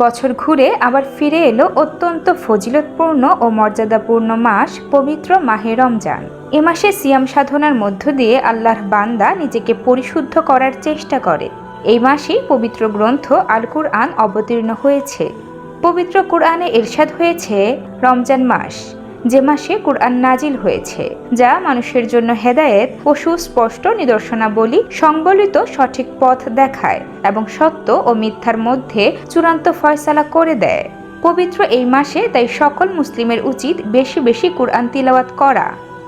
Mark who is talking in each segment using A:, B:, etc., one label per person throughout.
A: বছর ঘুরে আবার ফিরে এলো অত্যন্ত ফজিলতপূর্ণ ও মর্যাদাপূর্ণ মাস পবিত্র মাহে রমজান। এ মাসে সিয়াম সাধনার মধ্য দিয়ে আল্লাহর বান্দা নিজেকে পরিশুদ্ধ করার চেষ্টা করে। এই মাসেই পবিত্র গ্রন্থ আল কুরআন অবতীর্ণ হয়েছে। পবিত্র কুরআনে ইরশাদ হয়েছে, রমজান মাস, যে মাসে কুরআন নাজিল হয়েছে, যা মানুষের জন্য হেদায়েত ও সুস্পষ্ট নিদর্শনাবলী সংবলিত সঠিক পথ দেখায় এবং সত্য ও মিথ্যার মধ্যে চূড়ান্ত ফয়সালা করে দেয়। পবিত্র এই মাসে তাই সকল মুসলিমের উচিত বেশি বেশি কুরআন তিলাওয়াত করা।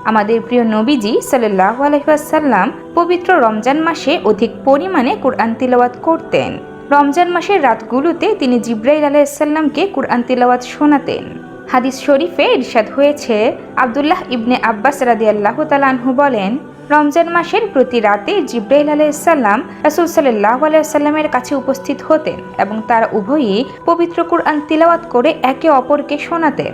A: আমাদের প্রিয় নবীজি সাল্লাল্লাহু আলাইহি ওয়াসাল্লাম পবিত্র রমজান মাসে অধিক পরিমাণে কুরআন তিলাওয়াত করতেন। রমজান মাসের রাতগুলোতে তিনি জিবরাইল আলাইহিস সালামকে কুরআন তিলাওয়াত শোনাতেন। হাদিস শরীফে ইরশাদ হয়েছে, আব্দুল্লাহ ইবনে আব্বাস রাদিয়াল্লাহু তাআলা আনহু বলেন, রমজান মাসের প্রতি রাতে জিবরাইল আলাইহিস সালাম রাসূল সাল্লাল্লাহু আলাইহি ওয়াসাল্লামের কাছে উপস্থিত হতেন এবং তারা উভয়ই পবিত্র কুরআন তিলাওয়াত করে একে অপরকে শোনাতেন।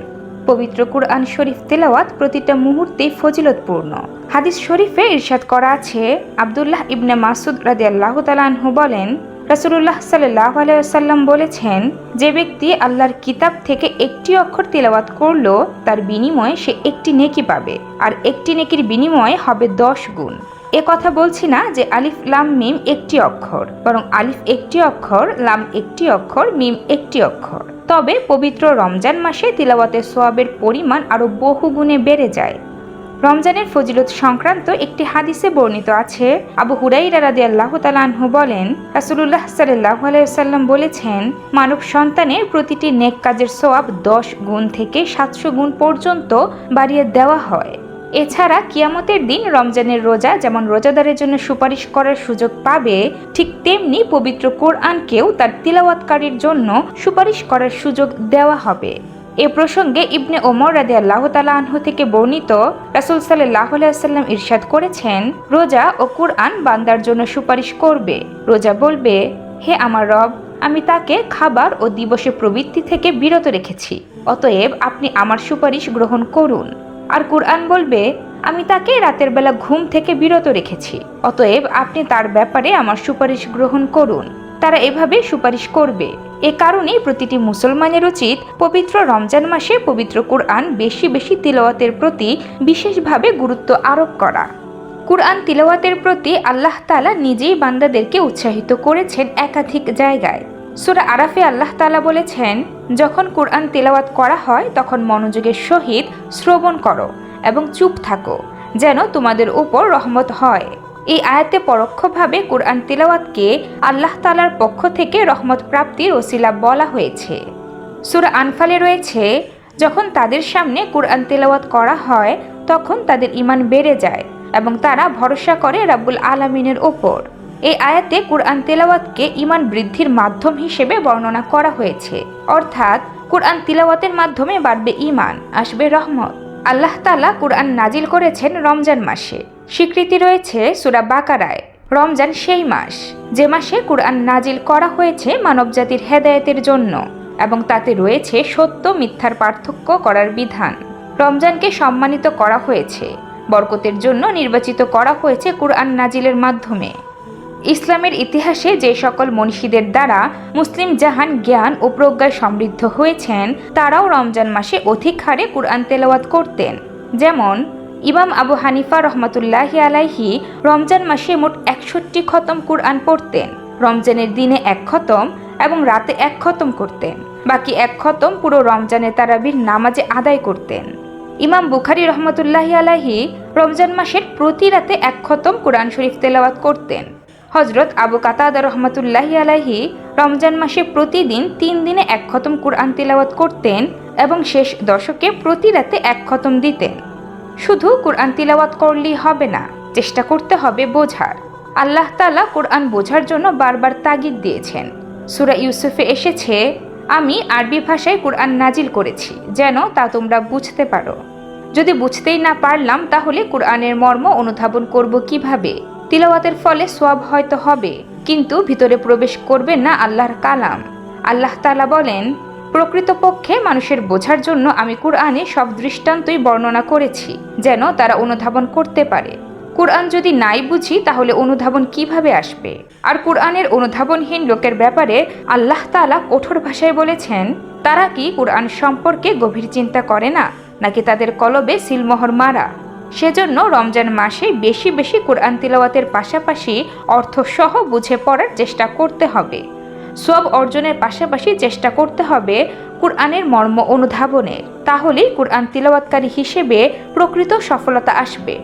A: পবিত্র কুরআন শরীফ তিলাওয়াত প্রতিটা মুহূর্তেই ফজিলতপূর্ণ। হাদিস শরীফে ইরশাদ করা আছে, আব্দুল্লাহ ইবনে মাসউদ রাদিয়াল্লাহু তাআলা আনহু বলেন, রাসূলুল্লাহ সাল্লাল্লাহু আলাইহি ওয়াসাল্লাম বলেছেন, যে ব্যক্তি আল্লাহর কিতাব থেকে একটি অক্ষর তিলাওয়াত করলো, তার বিনিময়ে সে একটি নেকি পাবে, আর একটি নেকির বিনিময়ে হবে 10 গুণ। এ কথা বলছি না যে আলিফ লাম মিম একটি অক্ষর, বরং আলিফ একটি অক্ষর, লাম একটি অক্ষর, মিম একটি অক্ষর। তবে পবিত্র রমজান মাসে তিলাওয়াতের সওয়াবের পরিমাণ আরও বহু গুণে বেড়ে যায়। রমজানের ফজিলত সংক্রান্ত একটি হাদিসে বর্ণিত আছে, আবু হুরাইরা রাদিয়াল্লাহু তাআলা আনহু বলেন, রাসূলুল্লাহ সাল্লাল্লাহু আলাইহি ওয়াসাল্লাম বলেছেন, মানব সন্তানের প্রতিটি নেক কাজের সওয়াব 10 গুণ থেকে 700 গুণ পর্যন্ত বাড়িয়ে দেওয়া হয়। এছাড়া কিয়ামতের দিন রমজানের রোজা যেমন রোজাদারের জন্য সুপারিশ করার সুযোগ পাবে, ঠিক তেমনি পবিত্র কোরআনকেও তার তিলাওয়াতকারীর জন্য সুপারিশ করার সুযোগ দেওয়া হবে। এ প্রসঙ্গে ইবনে ওমর রাদিয়াল্লাহু তাআলা আনহু থেকে বর্ণিত, রাসূল সাল্লাল্লাহু আলাইহি ওয়াসাল্লাম ইরশাদ করেছেন, রোজা ও কুরআন বান্দার জন্য সুপারিশ করবে। রোজা বলবে, হে আমার রব, আমি তাকে খাবার ও দিবসে প্রবৃত্তি থেকে বিরত রেখেছি, অতএব আপনি আমার সুপারিশ গ্রহণ করুন। আর কুরআন বলবে, আমি তাকে রাতের বেলা ঘুম থেকে বিরত রেখেছি, অতএব আপনি তার ব্যাপারে আমার সুপারিশ গ্রহণ করুন। তারা এভাবে সুপারিশ করবে। এ কারণেই প্রতিটি মুসলমানের উচিত পবিত্র রমজান মাসে পবিত্র কুরআন বেশি বেশি তিলাওয়াতের প্রতি বিশেষভাবে গুরুত্ব আরোপ করা। কুরআন তিলাওয়াতের প্রতি আল্লাহ তাআলা নিজেই বান্দাদেরকে উৎসাহিত করেছেন একাধিক জায়গায়। সূরা আরাফে আল্লাহ তাআলা বলেছেন, যখন কুরআন তিলাওয়াত করা হয় তখন মনোযোগের সহিত শ্রবণ করো এবং চুপ থাকো, যেন তোমাদের উপর রহমত হয়। এই আয়াতে পরোক্ষভাবে কুরআন তিলাওয়াতকে আল্লাহ তাআলার পক্ষ থেকে রহমত প্রাপ্তির ওসিলা বলা হয়েছে। সূরা আনফালে রয়েছে, যখন তাদের সামনে কুরআন তিলাওয়াত করা হয় তখন তাদের ঈমান বেড়ে যায় এবং তারা ভরসা করে রাব্বুল আলামিনের ওপর। এই আয়াতে কুরআন তিলাওয়াতকে ঈমান বৃদ্ধির মাধ্যম হিসেবে বর্ণনা করা হয়েছে, অর্থাৎ কুরআন তিলাওয়াতের মাধ্যমে বাড়বে ঈমান, আসবে রহমত। আল্লাহ তাআলা কুরআন নাজিল করেছেন রমজান মাসে। স্বীকৃতি রয়েছে সূরা বাকারায়। রমজান সেই মাস যে মাসে কুরআন নাজিল করা হয়েছে মানবজাতির হেদায়েতের জন্য এবং তাতে রয়েছে সত্য মিথ্যার পার্থক্য করার বিধান। রমজানকে সম্মানিত করা হয়েছে, বরকতের জন্য নির্বাচিত করা হয়েছে কুরআন নাজিলের মাধ্যমে। ইসলামের ইতিহাসে যে সকল মনীষীদের দ্বারা মুসলিম জাহান জ্ঞান ও প্রজ্ঞায় সমৃদ্ধ হয়েছেন, তারাও রমজান মাসে অধিক হারে কুরআন তেলাওয়াত করতেন। যেমন ইমাম আবু হানিফা রহমাতুল্লাহি আলাইহি রমজান মাসে মোট 61 খতম কুরআন পড়তেন। রমজানের দিনে 1 খতম এবং রাতে 1 খতম করতেন। বাকি 1 খতম পুরো রমজানে তারাবির নামাজে আদায় করতেন। ইমাম বুখারী রহমাতুল্লাহি আলাইহি রমজান মাসের প্রতি রাতে 1 খতম কুরআন শরীফ তেলাওয়াত করতেন। হযরত আবু কাতাদা রহমাতুল্লাহি আলাইহি রমজান মাসে প্রতিদিন 3 দিনে 1 খতম কুরআন তিলাওয়াত করতেন এবং শেষ দশকে প্রতি রাতে 1 খতম দিতেন। শুধু কুরআন তিলাওয়াত করলেই হবে না, চেষ্টা করতে হবে বোঝার। আল্লাহ তাআলা কুরআন বোঝার জন্য বারবার তাগিদ দিয়েছেন। সূরা ইউসুফে এসেছে, আমি আরবি ভাষায় কুরআন নাজিল করেছি যেন তা তোমরা বুঝতে পারো। যদি বুঝতেই না পারলাম তাহলে কুরআনের মর্ম অনুধাবন করব কিভাবে? তিলাওয়াতের ফলে সওয়াব হয়তো হবে, কিন্তু ভিতরে প্রবেশ করবে না আল্লাহর কালাম। আল্লাহ তাআলা বলেন, প্রকৃতপক্ষে মানুষের বোঝার জন্য আমি কুরআনে সব দৃষ্টান্তই বর্ণনা করেছি যেন তারা অনুধাবন করতে পারে। কুরআন যদি নাই বুঝি তাহলে অনুধাবন কিভাবে আসবে? আর কুরআনের অনুধাবনহীন লোকের ব্যাপারে আল্লাহ তাআলা কঠোর ভাষায় বলেছেন, তারা কি কুরআন সম্পর্কে গভীর চিন্তা করে না, নাকি তাদের কলবে সিলমোহর মারা? সেজন্য রমজান মাসে বেশি বেশি কুরআন তিলাওয়াতের পাশাপাশি অর্থসহ বুঝে পড়ার চেষ্টা করতে হবে। সওয়াব অর্জনের পাশাপাশি চেষ্টা করতে হবে কুরআনের মর্ম অনুধাবনের। তাহলেই কুরআন তিলাওয়াতকারী হিসেবে প্রকৃত সফলতা আসবে।